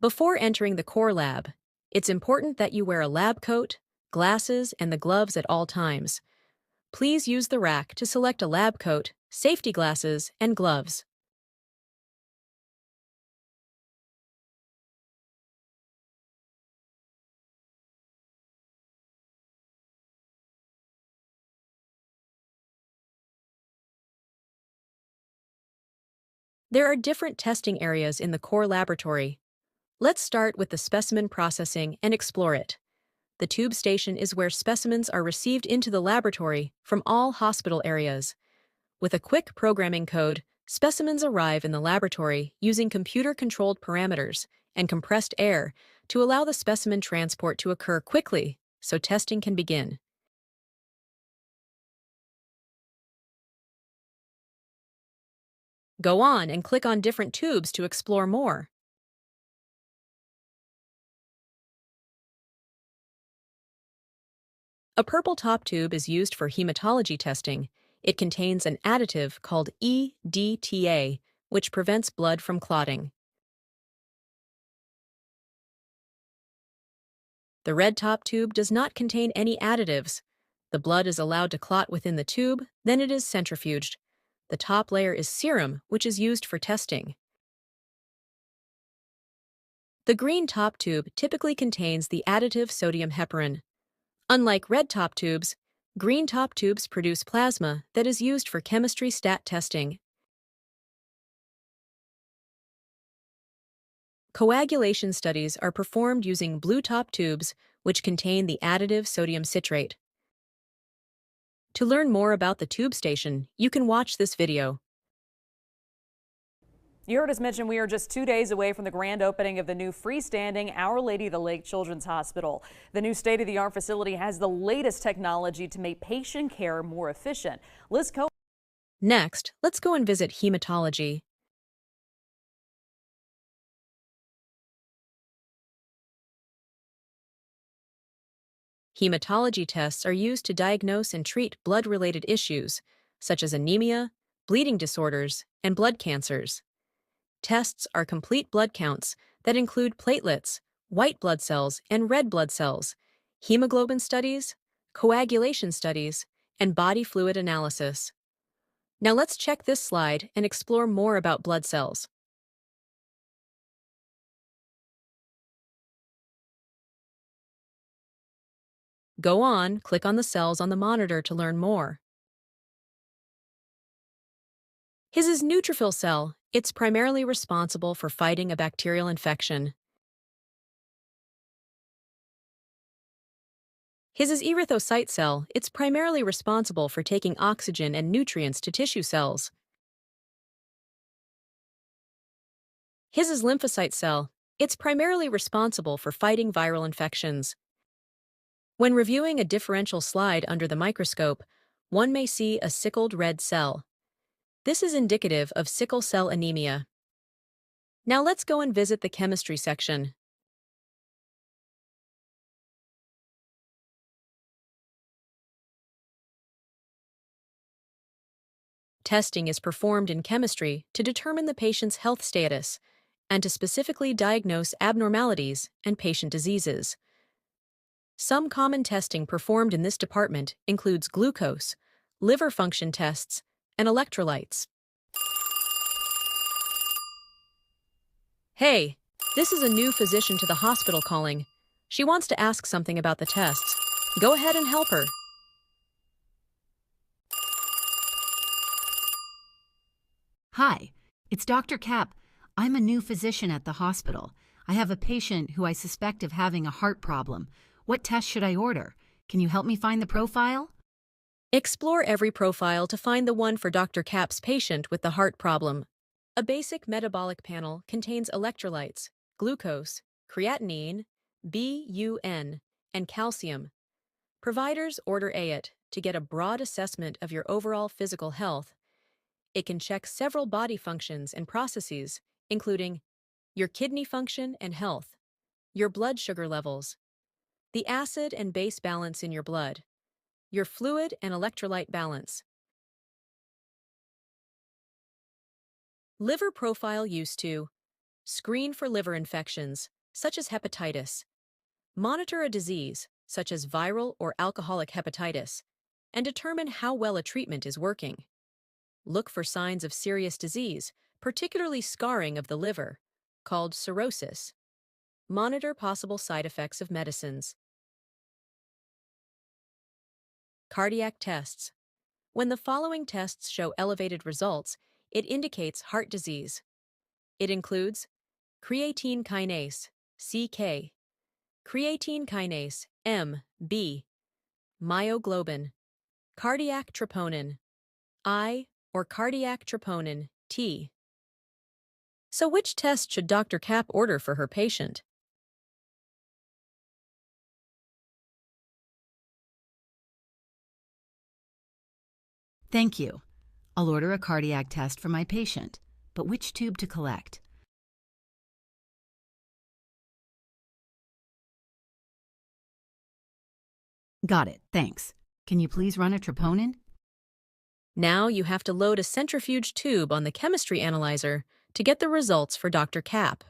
Before entering the core lab, it's important that you wear a lab coat, glasses, and the gloves at all times. Please use the rack to select a lab coat, safety glasses, and gloves. There are different testing areas in the core laboratory. Let's start with the specimen processing and explore it. The tube station is where specimens are received into the laboratory from all hospital areas. With a quick programming code, specimens arrive in the laboratory using computer-controlled parameters and compressed air to allow the specimen transport to occur quickly so testing can begin. Go on and click on different tubes to explore more. A purple top tube is used for hematology testing. It contains an additive called EDTA, which prevents blood from clotting. The red top tube does not contain any additives. The blood is allowed to clot within the tube, then it is centrifuged. The top layer is serum, which is used for testing. The green top tube typically contains the additive sodium heparin. Unlike red top tubes, green top tubes produce plasma that is used for chemistry stat testing. Coagulation studies are performed using blue top tubes, which contain the additive sodium citrate. To learn more about the tube station, you can watch this video. You heard us mention we are just 2 days away from the grand opening of the new freestanding Our Lady of the Lake Children's Hospital. The new state-of-the-art facility has the latest technology to make patient care more efficient. Liz Co. Next, let's go and visit hematology. Hematology tests are used to diagnose and treat blood-related issues, such as anemia, bleeding disorders, and blood cancers. Tests are complete blood counts that include platelets, white blood cells, and red blood cells, hemoglobin studies, coagulation studies, and body fluid analysis. Now let's check this slide and explore more about blood cells. Go on, click on the cells on the monitor to learn more. His is neutrophil cell. It's primarily responsible for fighting a bacterial infection. His is erythrocyte cell. It's primarily responsible for taking oxygen and nutrients to tissue cells. His is lymphocyte cell. It's primarily responsible for fighting viral infections. When reviewing a differential slide under the microscope, one may see a sickled red cell. This is indicative of sickle cell anemia. Now let's go and visit the chemistry section. Testing is performed in chemistry to determine the patient's health status and to specifically diagnose abnormalities and patient diseases. Some common testing performed in this department includes glucose, liver function tests, and electrolytes. Hey, this is a new physician to the hospital calling. She wants to ask something about the tests. Go ahead and help her. Hi, it's Dr. Cap. I'm a new physician at the hospital. I have a patient who I suspect of having a heart problem. What test should I order? Can you help me find the profile? Explore every profile to find the one for Dr. Cap's patient with the heart problem. A basic metabolic panel contains electrolytes, glucose, creatinine, BUN, and calcium. Providers order AIT to get a broad assessment of your overall physical health. It can check several body functions and processes, including your kidney function and health, your blood sugar levels, the acid and base balance in your blood, your fluid and electrolyte balance. Liver profile used to Screen for liver infections, such as hepatitis. Monitor a disease, such as viral or alcoholic hepatitis, and determine how well a treatment is working. Look for signs of serious disease, particularly scarring of the liver, called cirrhosis. Monitor possible side effects of medicines. Cardiac tests. When the following tests show elevated results, it indicates heart disease. It includes creatine kinase, CK, creatine kinase, MB, myoglobin, cardiac troponin, I, or cardiac troponin, T. So which test should Dr. Kapp order for her patient? Thank you. I'll order a cardiac test for my patient, but which tube to collect? Got it, thanks. Can you please run a troponin? Now you have to load a centrifuge tube on the chemistry analyzer to get the results for Dr. Kapp.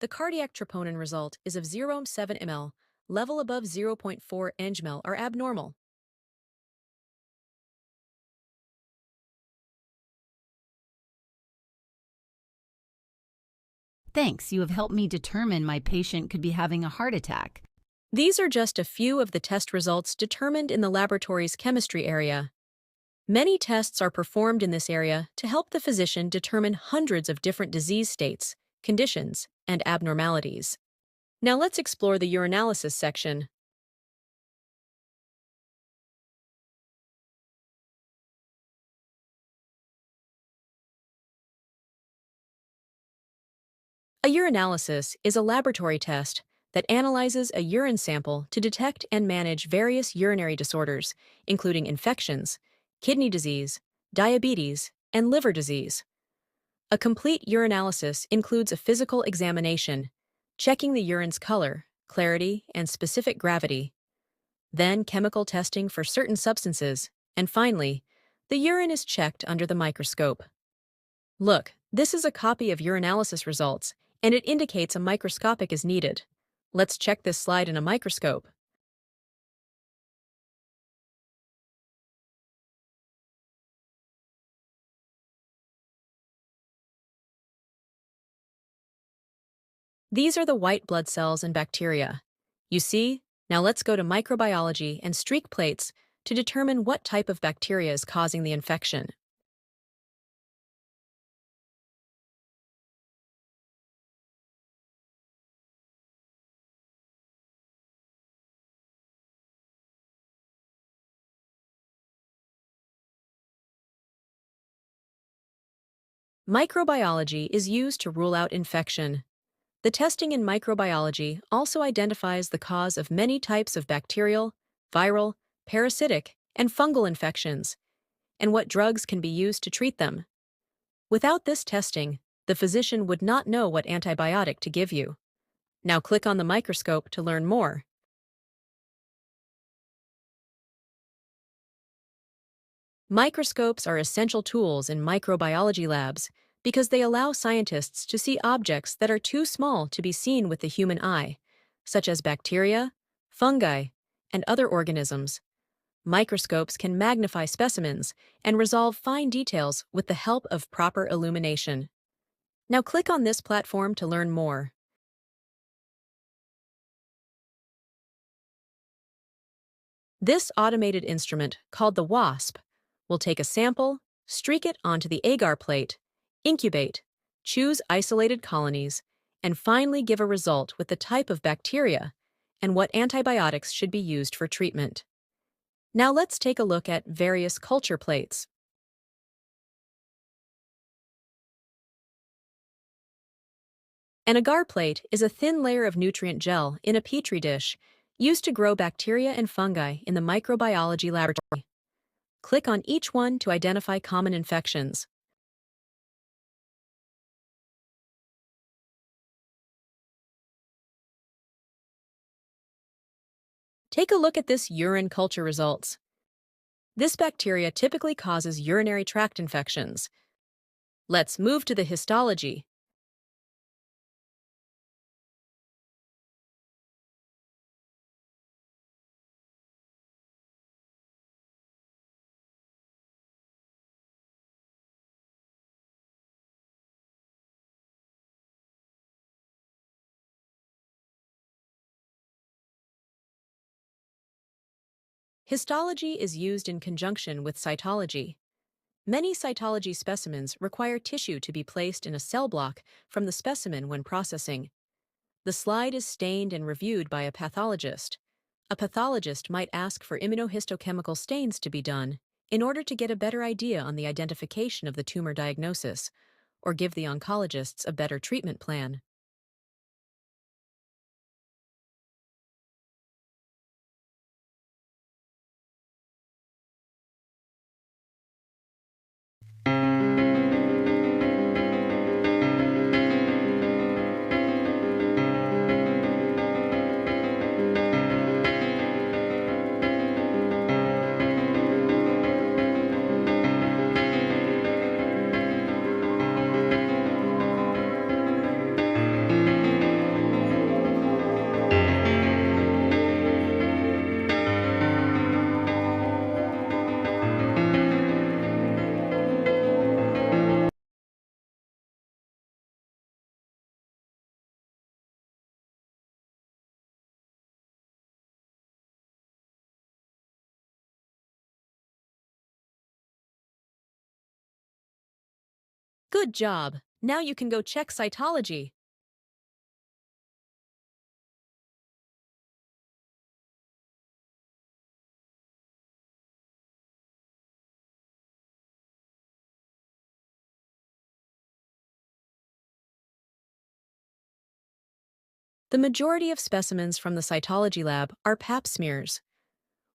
The cardiac troponin result is of 0.7 ml, level above 0.4 angml are abnormal. Thanks, you have helped me determine my patient could be having a heart attack. These are just a few of the test results determined in the laboratory's chemistry area. Many tests are performed in this area to help the physician determine hundreds of different disease states, conditions, and abnormalities. Now let's explore the urinalysis section. A urinalysis is a laboratory test that analyzes a urine sample to detect and manage various urinary disorders, including infections, kidney disease, diabetes, and liver disease. A complete urinalysis includes a physical examination, checking the urine's color, clarity, and specific gravity, then chemical testing for certain substances, and finally, the urine is checked under the microscope. Look, this is a copy of urinalysis results, and it indicates a microscopic is needed. Let's check this slide in a microscope. These are the white blood cells and bacteria. You see? Now let's go to microbiology and streak plates to determine what type of bacteria is causing the infection. Microbiology is used to rule out infection. The testing in microbiology also identifies the cause of many types of bacterial, viral, parasitic, and fungal infections, and what drugs can be used to treat them. Without this testing, the physician would not know what antibiotic to give you. Now click on the microscope to learn more. Microscopes are essential tools in microbiology labs because they allow scientists to see objects that are too small to be seen with the human eye, such as bacteria, fungi, and other organisms. Microscopes can magnify specimens and resolve fine details with the help of proper illumination. Now click on this platform to learn more. This automated instrument, called the WASP, will take a sample, streak it onto the agar plate, incubate, choose isolated colonies, and finally give a result with the type of bacteria and what antibiotics should be used for treatment. Now let's take a look at various culture plates. An agar plate is a thin layer of nutrient gel in a petri dish used to grow bacteria and fungi in the microbiology laboratory. Click on each one to identify common infections. Take a look at this urine culture results. This bacteria typically causes urinary tract infections. Let's move to the histology. Histology is used in conjunction with cytology. Many cytology specimens require tissue to be placed in a cell block from the specimen when processing. The slide is stained and reviewed by a pathologist. A pathologist might ask for immunohistochemical stains to be done in order to get a better idea on the identification of the tumor diagnosis, or give the oncologists a better treatment plan. Good job! Now you can go check cytology. The majority of specimens from the cytology lab are pap smears.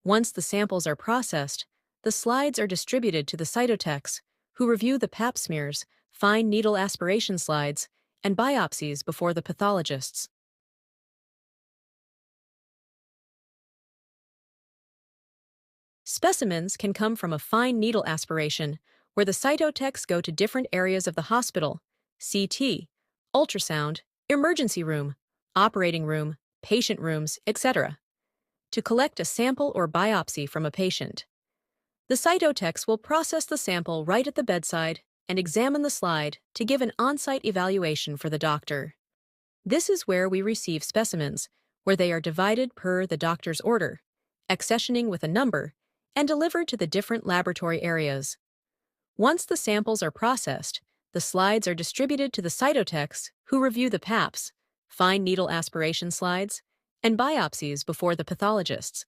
Once the samples are processed, the slides are distributed to the cytotechs, who review the pap smears, fine needle aspiration slides, and biopsies before the pathologists. Specimens can come from a fine needle aspiration, where the cytotechs go to different areas of the hospital: CT, ultrasound, emergency room, operating room, patient rooms, etc., to collect a sample or biopsy from a patient. The cytotechs will process the sample right at the bedside and examine the slide to give an on-site evaluation for the doctor. This is where we receive specimens, where they are divided per the doctor's order, accessioning with a number, and delivered to the different laboratory areas. Once the samples are processed, the slides are distributed to the cytotechs, who review the PAPs, fine needle aspiration slides, and biopsies before the pathologists.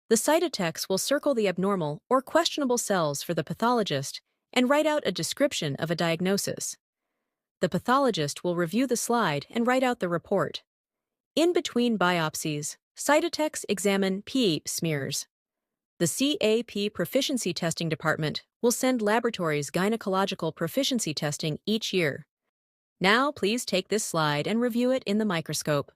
The cytotechs will circle the abnormal or questionable cells for the pathologist and write out a description of a diagnosis. The pathologist will review the slide and write out the report. In between biopsies, cytotechs examine pH smears. The CAP Proficiency Testing Department will send laboratories gynecological proficiency testing each year. Now please take this slide and review it in the microscope.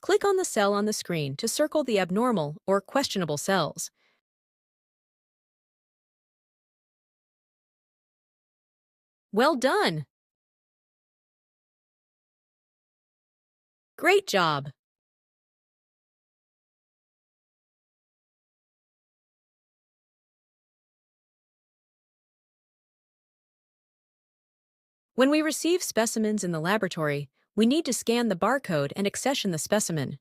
Click on the cell on the screen to circle the abnormal or questionable cells. Well done! Great job! When we receive specimens in the laboratory, we need to scan the barcode and accession the specimen.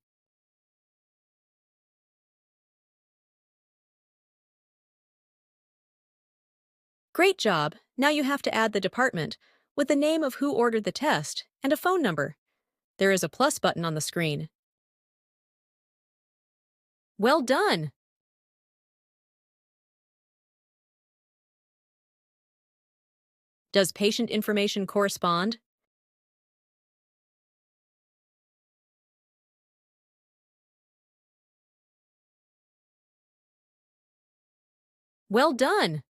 Great job! Now you have to add the department, with the name of who ordered the test, and a phone number. There is a plus button on the screen. Well done! Does patient information correspond? Well done!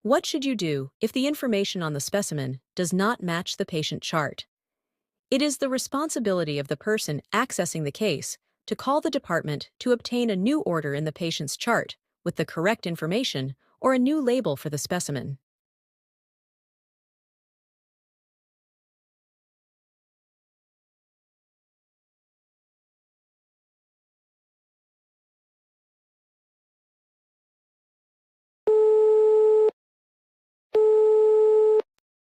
What should you do if the information on the specimen does not match the patient chart? It is the responsibility of the person accessing the case to call the department to obtain a new order in the patient's chart with the correct information or a new label for the specimen.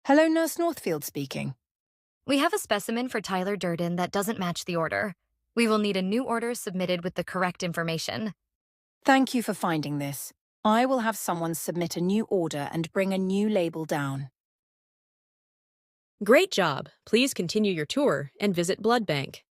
Hello, Nurse Northfield speaking. We have a specimen for Tyler Durden that doesn't match the order. We will need a new order submitted with the correct information. Thank you for finding this. I will have someone submit a new order and bring a new label down. Great job! Please continue your tour and visit blood bank.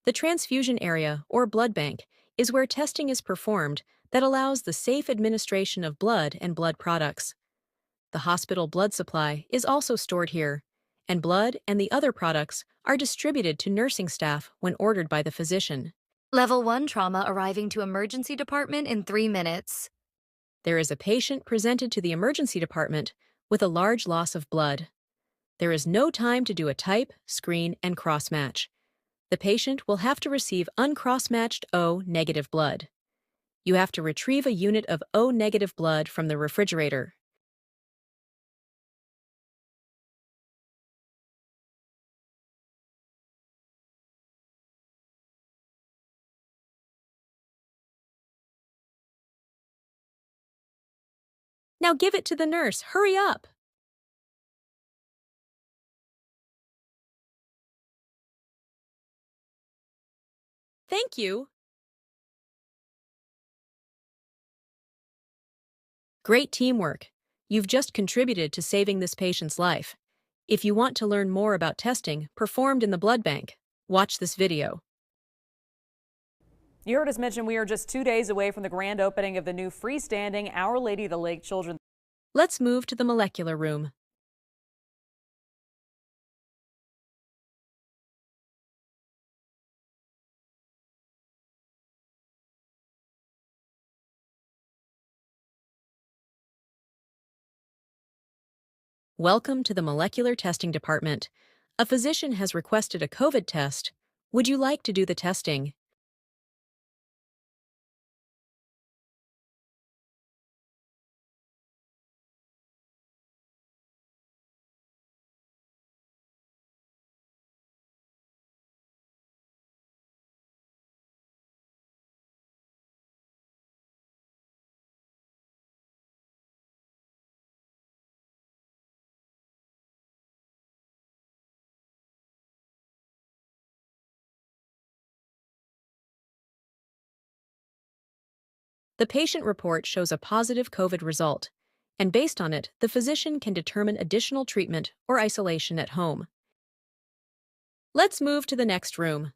The transfusion area, or blood bank, is where testing is performed that allows the safe administration of blood and blood products. The hospital blood supply is also stored here, and blood and the other products are distributed to nursing staff when ordered by the physician. Level 1 trauma arriving to emergency department in 3 minutes. There is a patient presented to the emergency department with a large loss of blood. There is no time to do a type, screen, and cross-match. The patient will have to receive uncross-matched O-negative blood. You have to retrieve a unit of O-negative blood from the refrigerator. Now give it to the nurse. Hurry up! Thank you! Great teamwork. You've just contributed to saving this patient's life. If you want to learn more about testing performed in the blood bank, watch this video. You heard us mention we are just 2 days away from the grand opening of the new freestanding Our Lady of the Lake Children's. Let's move to the molecular room. Welcome to the molecular testing department. A physician has requested a COVID test. Would you like to do the testing? The patient report shows a positive COVID result, and based on it, the physician can determine additional treatment or isolation at home. Let's move to the next room.